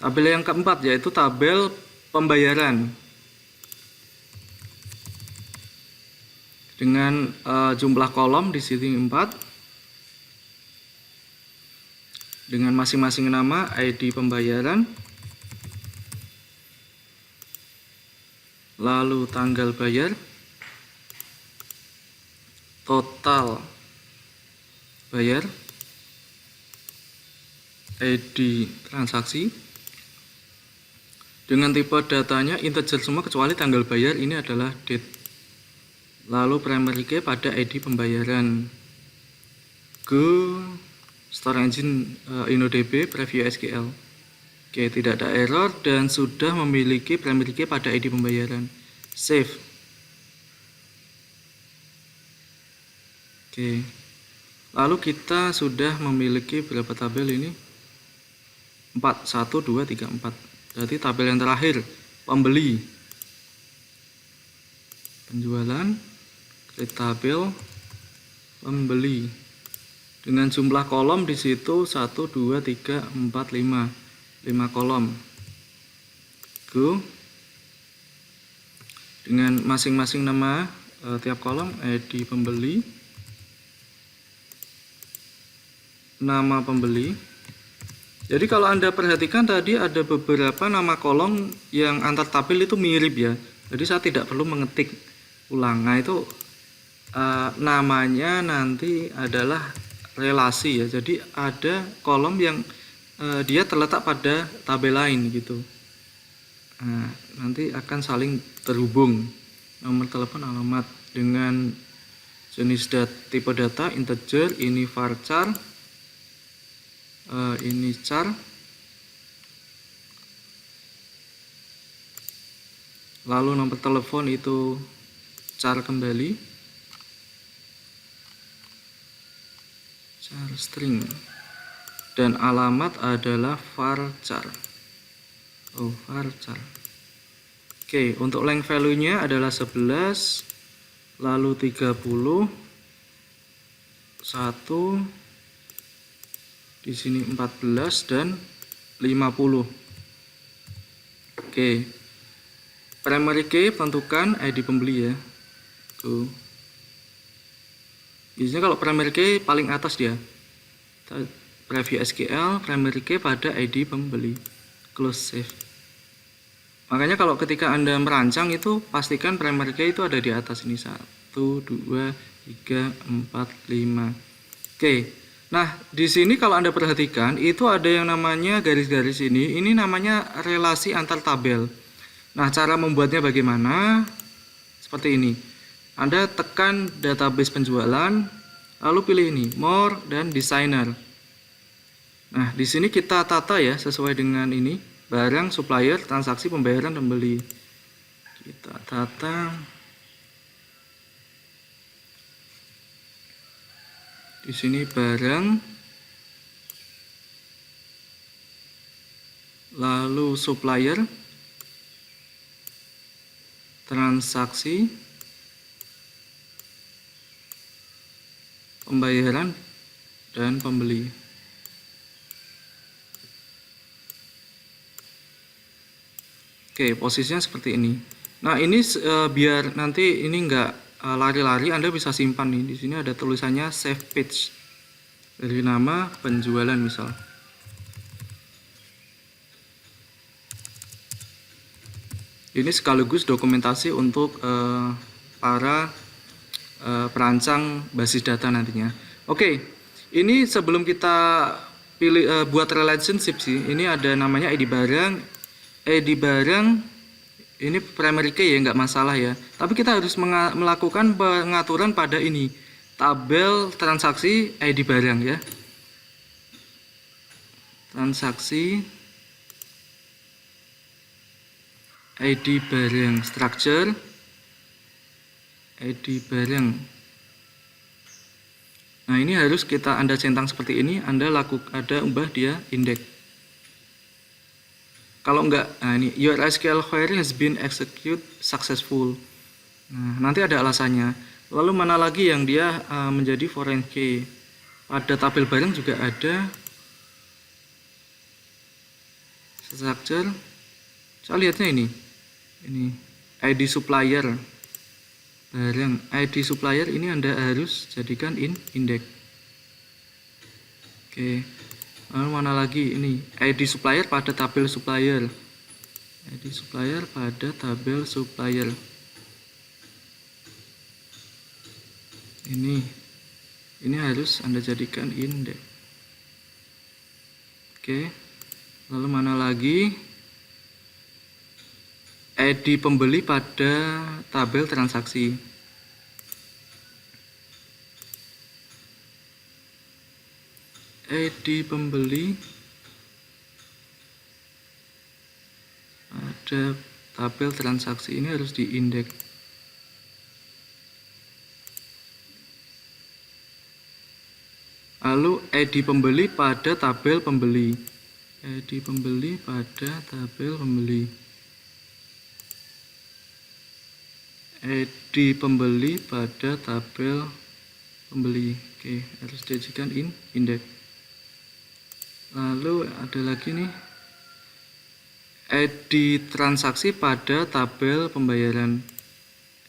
Tabel yang keempat yaitu tabel pembayaran dengan jumlah kolom di sini 4 dengan masing-masing nama, ID pembayaran, lalu tanggal bayar, total bayar, ID transaksi. Dengan tipe datanya integer semua kecuali tanggal bayar, ini adalah date. Lalu primary key pada ID pembayaran. Go Store Engine InnoDB Preview SQL. Oke, tidak ada error dan sudah memiliki primary key pada ID pembayaran. Save. Oke. Lalu kita sudah memiliki berapa tabel ini? 4, 1, 2, 3, 4. Berarti tabel yang terakhir, pembeli, penjualan, create tabel, pembeli. Dengan jumlah kolom di situ 1, 2, 3, 4, 5. 5 kolom. Go. Dengan masing-masing nama tiap kolom, ID pembeli, nama pembeli. Jadi kalau Anda perhatikan tadi ada beberapa nama kolom yang antar tabel itu mirip ya. Jadi saya tidak perlu mengetik ulang. Nah itu namanya nanti adalah relasi ya. Jadi ada kolom yang dia terletak pada tabel lain gitu. Nah, nanti akan saling terhubung. Nomor telepon, alamat, dengan jenis tipe data integer, ini varchar, ini char, lalu nomor telepon itu char kembali, char string, dan alamat adalah varchar. Varchar. Oke, untuk length value-nya adalah 11, lalu 30, 1, di sini 14 dan 50. Oke. Primary key tentukan ID pembeli ya. Tuh. Biasanya kalau primary key paling atas dia. Preview SQL, primary key pada ID pembeli. Close save. Makanya kalau ketika Anda merancang itu pastikan primary key itu ada di atas ini. 1, 2, 3, 4, 5. Oke. Nah, di sini kalau Anda perhatikan itu ada yang namanya garis-garis ini namanya relasi antar tabel. Nah, cara membuatnya bagaimana? Seperti ini. Anda tekan database penjualan, lalu pilih ini, more dan designer. Nah, di sini kita tata ya sesuai dengan ini, barang, supplier, transaksi, pembayaran, pembeli. Kita tata. Di sini barang, lalu supplier, transaksi, pembayaran, dan pembeli. Oke, posisinya seperti ini. Nah, ini biar nanti ini enggak lari-lari, Anda bisa simpan nih. Di sini ada tulisannya save page. Dari nama penjualan misal. Ini sekaligus dokumentasi untuk para perancang basis data nantinya. Oke, ini sebelum kita pilih buat relationship sih, ini ada namanya ID barang. ID barang ini primary key ya, nggak masalah ya. Tapi kita harus melakukan pengaturan pada ini, tabel transaksi ID barang ya. Transaksi ID barang, structure ID barang. Nah, ini harus Anda centang seperti ini, Anda ubah dia indeks. Kalau enggak, nah ini your SQL query has been executed successful. Nah, nanti ada alasannya. Lalu mana lagi yang dia menjadi foreign key? Pada tabel barang juga ada structure. Saya lihatnya ini ID supplier barang. ID supplier ini Anda harus jadikan index. Oke. Lalu mana lagi ini ID supplier pada tabel supplier. ID supplier pada tabel supplier. Ini harus Anda jadikan index. Oke. Lalu mana lagi? ID pembeli pada tabel transaksi. ID pembeli pada tabel transaksi ini harus diindeks. Lalu ID pembeli pada tabel pembeli. ID pembeli pada tabel pembeli. ID pembeli pada tabel pembeli. Oke, harus dijadikan indeks. Lalu ada lagi nih ID transaksi pada tabel pembayaran.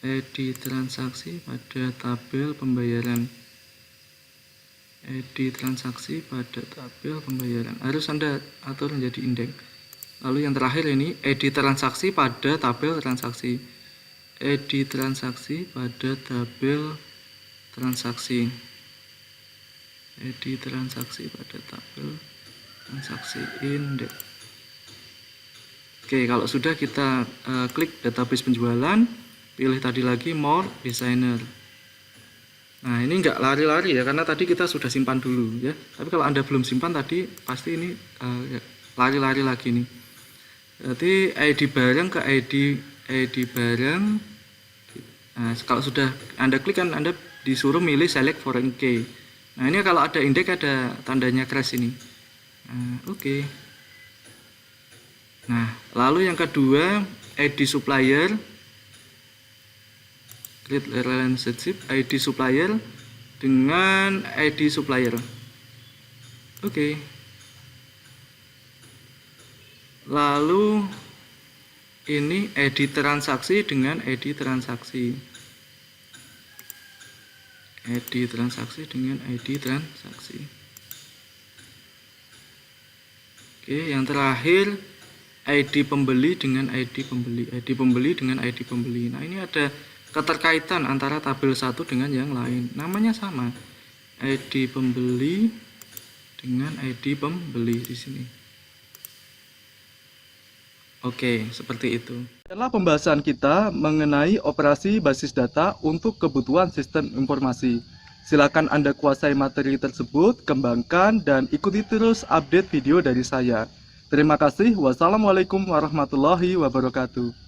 ID transaksi pada tabel pembayaran. ID transaksi pada tabel pembayaran harus Anda atur menjadi indeks. Lalu yang terakhir ini ID transaksi pada tabel transaksi. ID transaksi pada tabel transaksi. ID transaksi pada tabel transaksi indeks. Oke, kalau sudah kita klik database penjualan, pilih tadi lagi more designer. Nah, ini enggak lari-lari ya, karena tadi kita sudah simpan dulu ya. Tapi kalau Anda belum simpan tadi, pasti ini lari-lari lagi nih. Berarti ID barang ke ID barang. Nah, kalau sudah Anda klik kan Anda disuruh milih select foreign key. Nah, ini kalau ada indeks ada tandanya crash ini. Nah, oke. Nah, lalu yang kedua ID supplier. Create relationship ID supplier dengan ID supplier. Oke. Lalu ini ID transaksi dengan ID transaksi. ID transaksi dengan ID transaksi. Oke, yang terakhir ID pembeli dengan ID pembeli. ID pembeli dengan ID pembeli. Nah, ini ada keterkaitan antara tabel satu dengan yang lain. Namanya sama. ID pembeli dengan ID pembeli di sini. Oke, seperti itu. Setelah pembahasan kita mengenai operasi basis data untuk kebutuhan sistem informasi. Silakan Anda kuasai materi tersebut, kembangkan dan ikuti terus update video dari saya. Terima kasih. Wassalamualaikum warahmatullahi wabarakatuh.